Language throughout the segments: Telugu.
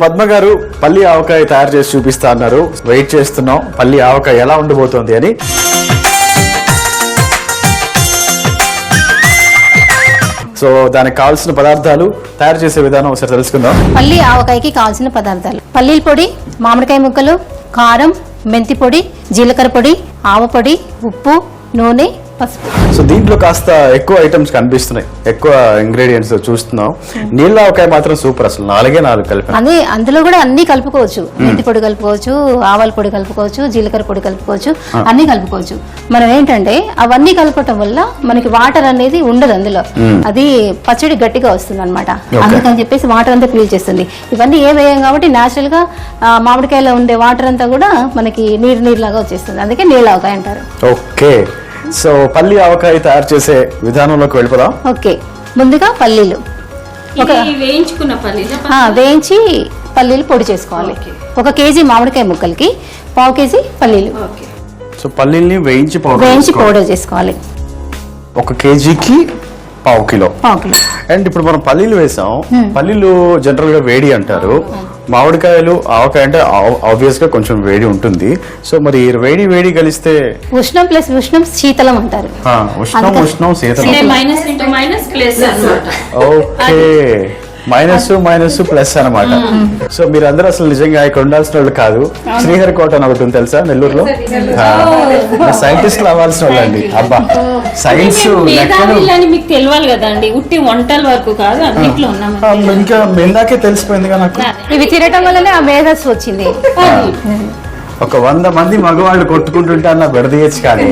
పద్మ గారు పల్లి ఆవకాయ తయారు చేసి చూపిస్తా అన్నారు. వెయిట్ చేస్తున్నాం పల్లి ఆవకాయ ఎలా ఉండబోతోంది అని. సో దానికి కావాల్సిన పదార్థాలు, తయారు చేసే విధానం ఒకసారి తెలుసుకుందాం. పల్లి ఆవకాయకి కావాల్సిన పదార్థాలు: పల్లీల పొడి, మామిడికాయ ముక్కలు, కారం, మెంతి పొడి, జీలకర్ర పొడి, ఆవ పొడి, ఉప్పు, నూనె, పసుపు. సో దీంట్లో కాస్త ఎక్కువ ఐటమ్స్ కనిపిస్తున్నాయి, ఎక్కువ ఇంగ్రీడియంట్స్ చూస్తున్నాం. నీళ్ళ ఆవకాయ మాత్రం సూపర్, అసలు 4 కలిపి. అదే అందులో కూడా అన్ని కలుపుకోవచ్చు. మెంతి పొడి కలుపుకోవచ్చు, ఆవాల పొడి కలుపుకోవచ్చు, జీలకర్ర పొడి కలుపుకోవచ్చు, అన్ని కలుపుకోవచ్చు. మనం ఏంటంటే అవన్నీ కలపటం వల్ల మనకి వాటర్ అనేది ఉండదు అందులో, అది పచ్చడి గట్టిగా వస్తుంది అనమాట. అందుకని చెప్పేసి వాటర్ అంతా పీల్ చేస్తుంది. ఇవన్నీ ఏ వేయం కాబట్టి న్యాచురల్ గా మామిడికాయలో ఉండే వాటర్ అంతా కూడా మనకి నీరులాగా వచ్చేస్తుంది. అందుకే నీళ్ళ ఆవకాయ అంటారు. ఓకే, సో పల్లి ఆవకాయ తయారు చేసే విధానంలోకి వెళ్ళిపోదాం. ఓకే, ముందుగా పల్లీలు వేయించుకున్న పల్లీలు వేయించి పల్లీలు పొడి చేసుకోవాలి. 1 కేజీ మామిడికాయ ముక్కలకి 1/2 కేజీ పల్లీలు. సో పల్లీల్ని వేయించి పౌడర్ చేసుకోవాలి. 1 కేజీకి 1/2 కిలో. అండ్ ఇప్పుడు మనం పల్లీలు వేసాం. పల్లీలు జనరల్ గా వేడి అంటారు, మామిడికాయలు ఆవకాయ అంటే ఆబ్వియస్ గా కొంచెం వేడి ఉంటుంది. సో మరి వేడి కలిస్తే ఉష్ణం ప్లస్ ఉష్ణం శీతలం అంటారు. ఉష్ణం శీతలం. ఓకే, మైనస్ ప్లస్ అనమాట. సో మీరందరూ అసలు నిజంగా ఇక్కడ ఉండాల్సిన వాళ్ళు కాదు. శ్రీహరికోట అని ఒకటి ఉంది తెలుసా, నెల్లూరులో. సైంటిస్టులు అవ్వాల్సిన వాళ్ళు అండి. అబ్బా, సైన్స్ మీకు తెలియాలి కదండి, ఉట్టి వంటల వరకు కాదు, అన్నిట్లో ఉన్నాం. ఇంకా ఇందాకే తెలిసిపోయింది కదా నాకు. ఇవి తినటం వల్లనే ఆ మేధస్సు వచ్చింది. ఒక 100 మంది మగవాళ్ళు కొట్టుకుంటుంటే అన్న బెడదీయచ్చు, కానీ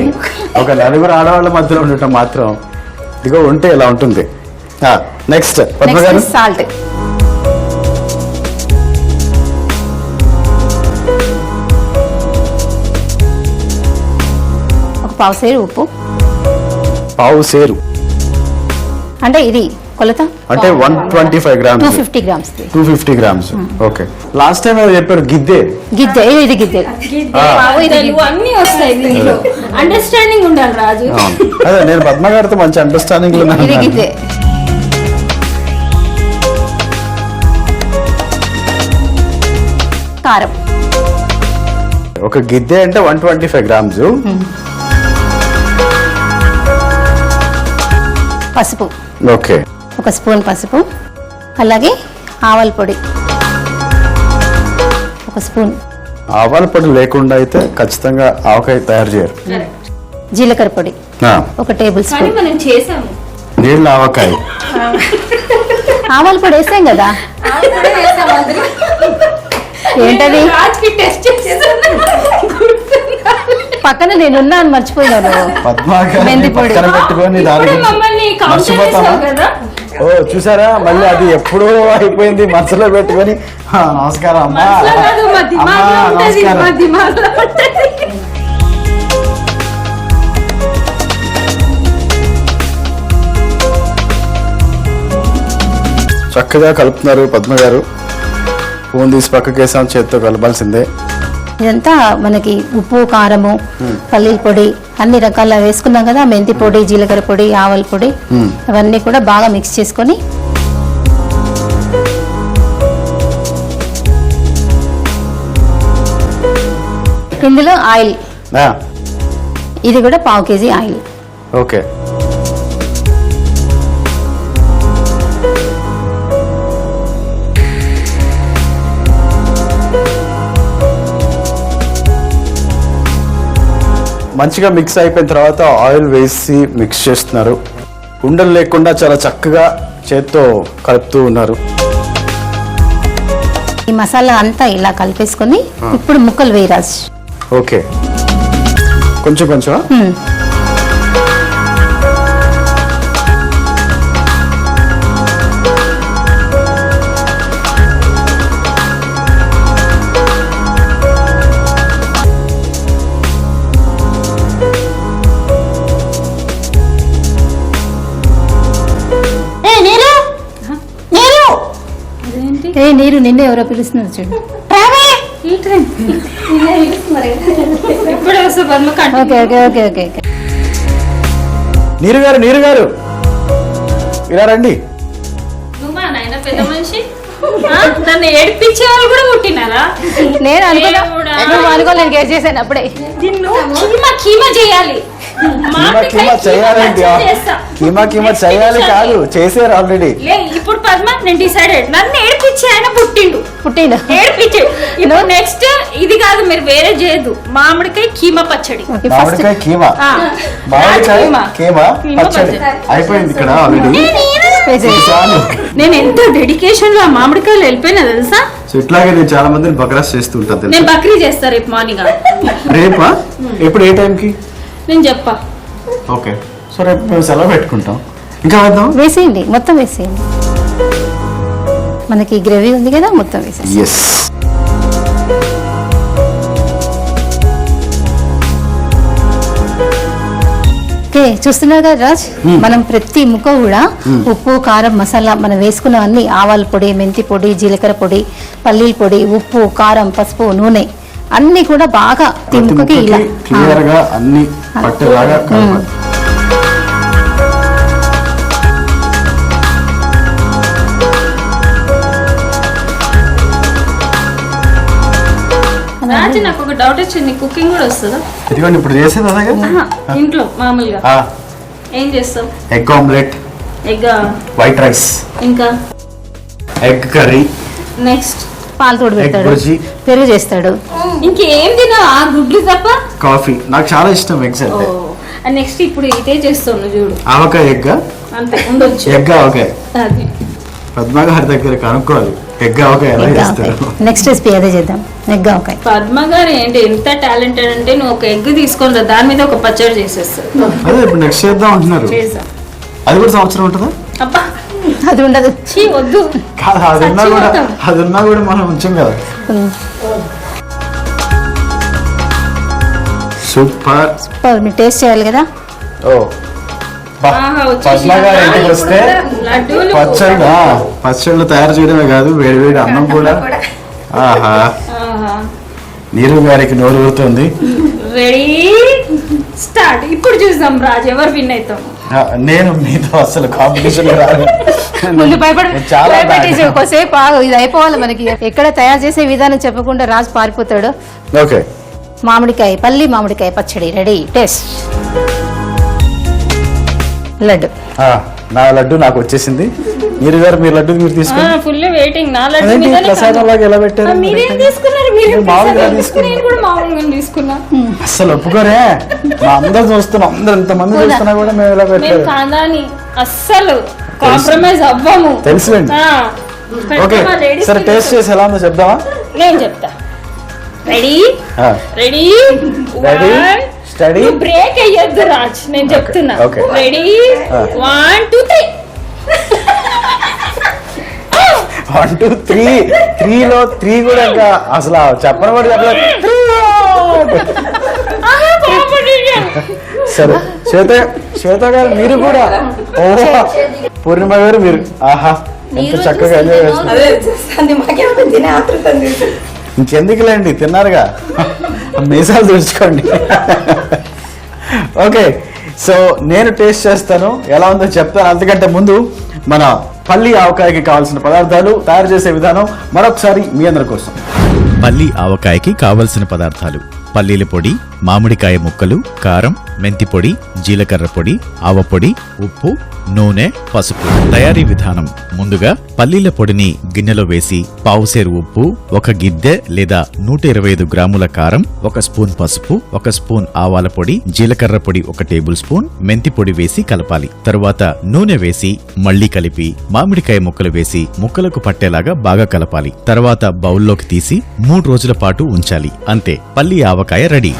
ఒక 4 ఆడవాళ్ళ మధ్యలో ఉండటం మాత్రం ఇదిగో ఉంటే ఇలా ఉంటుంది. నెక్స్ట్ పద్మ గారు, సాల్ట్. ఒక 1/2 సేరు ఉప్పు. 1/2 సేరు అంటే ఇది కొలత అంటే 125 grams, 250 grams. 250 grams. Okay, last time ఏదో చెప్పారు గిద్దే. ఇది గిద్దే. అన్ని వస్తాయి దీంట్లో, అండర్స్టాండింగ్ ఉండాలి రాజు. అదే నేను పద్మ గారితో మంచి అండర్స్టాండింగ్ లో గిద్దే. కారం 1 గిద్దే అంటే 125 గ్రామ్స్. పసుపు. ఓకే, 1 స్పూన్ పసుపు. అలాగే ఆవాల పొడి 1 స్పూన్. ఆవాల పొడి లేకుండా అయితే ఖచ్చితంగా ఆవకాయ తయారు చేయరు. జీలకర్ర పొడి 1 టేబుల్ స్పూన్. మనం చేసాము నీళ్ళ ఆవకాయ. ఆవాల పొడి వేసాం కదా, ఏంటది పక్కన నేనున్నాను, మర్చిపోయాను. మెంతి పొడి పెట్టుకొని మర్చిపోతాను. ఓ చూసారా, మళ్ళీ అది ఎప్పుడో అయిపోయింది మనసులో పెట్టుకొని. నమస్కారం అమ్మా. చక్కగా కలుపుతున్నారు పద్మ గారు. ఫోన్ తీసి పక్కకేసాం, చేత్తో కలపాల్సిందే. ఇదంతా మనకి ఉప్పు, కారము, పల్లీల పొడి అన్ని రకాల వేసుకున్నాం కదా. మెంతి పొడి, జీలకర్ర పొడి, ఆవల పొడి, అవన్నీ కూడా బాగా మిక్స్ చేసుకొని ఇందులో ఆయిల్. ఇది కూడా 1/2 కేజీ ఆయిల్. ఓకే, మంచిగా మిక్స్ అయిపోయిన తర్వాత ఆయిల్ వేసి మిక్స్ చేస్తున్నారు. ఉండలు లేకుండా చాలా చక్కగా చేత్తో కలుపుతూ ఉన్నారు. ఈ మసాలా అంతా ఇలా కలిపేసుకొని ఇప్పుడు ముక్కలు వేయరాజు. ఓకే, కొంచెం నీరు నిన్నే ఎవరో పిలుస్తున్నారు చూడు. నీరు గారు ఇలా రండి. పెద్ద మనిషి నన్ను ఏడిపించే వాళ్ళు కూడా పుట్టినారా? నేను అనుకున్నా దేవుడా. నువ్వు అనుకోలేదు గేట్ చేశాను అప్పుడే. నిన్ను కీమా చేయాలి. కీమా చేయాలండి, కీమా చేయాలి కాదు, చేసారు ఆల్రెడీ. ఇప్పుడు పద్మ నేను డిసైడెడ్, నన్ను ఏడిపించి ఆయన పుట్టిండు. ఏడిపించి ఇప్పుడు నెక్స్ట్ ఇది కాదు, మీరు వేరే చేయదు. మామిడికాయ కీమా పచ్చడి. మామిడికాయ కీమా, ఆ. మామిడికాయ కీమా. కీమా కీమా పచ్చడి పచ్చడి. అయిపోయింది ఇక్కడ ఆల్రెడీ. చాలు. నేను ఎంత డెడికేషన్ లో ఆ మామిడికాయలు వెళ్ళిపోయినా తెలుసా? సో ఇట్లాగే నేను చాలా మందిని బక్రాస్ చేస్తూ ఉంటాను నేను తెలుసా. బక్రీ చేస్తా రేపు మార్నింగ్. రేపా? ఎప్పుడు, ఏ టైంకి? నేను చెప్పా. ఓకే, సో రేపు మేము సెలవు పెట్టుకుంటాం. ఇంకా వేద్దాం. వేసేయండి, మొత్తం వేసేయండి. మనకి గ్రేవీ ఉంది కదా, మొత్తం వేసేయండి. ఎస్. ఓకే, చూస్తున్నారు కదా రాజ్, మనం ప్రతి ముక్క కూడా ఉప్పు, కారం, మసాలా మనం వేసుకున్న అన్ని ఆవాల పొడి, మెంతి పొడి, జీలకర్ర పొడి, పల్లీల పొడి, ఉప్పు, కారం, పసుపు, నూనె అన్ని కూడా బాగా ప్రతి ముక్కకి ఇలా ముక్కకి క్లియర్ గా అన్ని పట్టేలాగా కలపాలి. రాజు నాకు ఒక డౌట్ వచ్చింది, కుకింగ్ కూడా వస్తుందా? ఇదిగోండి ఇప్పుడు చేసేది అలాగే. ఇంట్లో మామూలుగా ఏం చేస్తాం? Egg omelette, egg, white rice, ఇంకా ఎగ్ కర్రీ, నెక్స్ట్ పాలు తోడు ఎగ్ పెడతాడు, బుర్జీ, పెరుగు చేస్తాడు. ఇంకేం తినావు? ఆ గుడ్లు తప్ప. కాఫీ. నాకు చాలా ఇష్టం ఎగ్స్ అంటే. నెక్స్ట్ ఇప్పుడు ఇదే చేస్తాను చూడు. ఆవకాయ ఎగ్, అంతే ఉండొచ్చు. ఎగ్ ఆవకాయ. అది పద్మ గారి దగ్గర కనుక్కోవాలి ఎగ్ ఆవకాయ ఎలా చేస్తారు. నెక్స్ట్ రెసిపీ అదే చేద్దాం, ఎగ్ ఆవకాయ. పద్మ గారు ఏంటి ఎంత టాలెంటెడ్ అంటే, నువ్వు ఒక ఎగ్ తీసుకొని రా, దాని మీద ఒక పచ్చడి చేసేస్తారు. అదే ఇప్పుడు నెక్స్ట్ చేద్దాం అంటున్నారు. చేద్దాం. అది కూడా సంవత్సరం ఉంటుందా? అబ్బా అది ఉండదు. చీ వద్దు. కాదు, అది ఉన్నా కూడా మనం ఉంచాం కదా. సూపర్. సూపర్, మీరు టేస్ట్ చేయాలి కదా. ఓ బా, ఆహా, వచ్చేసి పద్మ గారి ఇంటికి వస్తే లడ్డూలు. పచ్చళ్ళు తయారు చేయడమే కాదు, వేడి వేడి అన్నం కూడా. ఆహా, ఆహా. నీరు గారికి నోరు ఊరుతుంది. Ready start. ఇప్పుడు చూద్దాం రాజు ఎవరు విన్ అవుతాం. నేను మీతో అసలు కాంపిటీషన్ రాదు. ముందు చాలా భయపెట్టేసి ఒకసేపు ఆగు, ఇది అయిపోవాలి మనకి. ఎక్కడ తయారు చేసే విధానం చెప్పకుండా రాజు పారిపోతాడు. ఓకే, మామిడికాయ పచ్చడి రెడీ. టేస్ట్. లడ్డు. నా లడ్డు నాకు వచ్చేసింది. మీరు గారు మీ లడ్డు మీరు తీసుకుని ఫుల్ వెయిటింగ్. నా లడ్డు అదేంటి మీదనే ప్రసాదం లాగా ఎలా పెట్టారు? మీరేం తీసుకున్నారు? మీరు మామూలుగా తీసుకున్నా. నేను కూడా మామూలుగా తీసుకున్నా. అసలు ఒప్పుకోరే, మా అందరు చూస్తున్నాం, అందరు ఇంతమంది చూస్తున్నా కూడా మేము ఎలా మేము పెట్టారు. కాదాని అస్సలు కాంప్రమైజ్ అవ్వము. తెలుసులేండి. ఓకే, సరే టేస్ట్ చేసి ఎలా ఉందో చెప్దామా? నేను చెప్తా. Ready ready ready steady. Break అయ్యొద్దు రాజ్, నేను చెప్తున్నా. Okay. రెడీ 1 2 3. 1 2 3. 3లో 3 కూడా ఇంకా అసలు చెప్పని కూడా చెప్పలేదు. సరే శ్వేత గారు మీరు కూడా. ఓహో, పూర్ణిమ గారు మీరు. ఆహా, ఎంత చక్కగా ఎంజాయ్ చేస్తున్నారు. ఇంకెందుకులేండి, తిన్నారుగా, మీసాలు తుడుచుకోండి. ఓకే, సో నేను టేస్ట్ చేస్తాను, ఎలా ఉందో చెప్తాను. అంతకంటే ముందు మన పల్లి ఆవకాయకి కావాల్సిన పదార్థాలు, తయారు చేసే విధానం మరొకసారి మీ అందరి కోసం. పల్లి ఆవకాయకి కావలసిన పదార్థాలు: పల్లీల పొడి, మామిడికాయ ముక్కలు, కారం, మెంతి పొడి, జీలకర్ర పొడి, ఆవపొడి, ఉప్పు, నూనె, పసుపు. తయారీ విధానం: ముందుగా పల్లీల పొడిని గిన్నెలో వేసి పావుసేరు ఉప్పు, 1 గిద్దె లేదా 125 గ్రాముల కారం, 1 స్పూన్ పసుపు, 1 స్పూన్ ఆవాల పొడి, జీలకర్ర పొడి 1 టేబుల్ స్పూన్, మెంతి పొడి వేసి కలపాలి. తరువాత నూనె వేసి మళ్లీ కలిపి మామిడికాయ ముక్కలు వేసి ముక్కలకు పట్టేలాగా బాగా కలపాలి. తర్వాత బౌల్లోకి తీసి 3 రోజుల పాటు ఉంచాలి. అంతే, పల్లి ఆవకాయ రెడీ.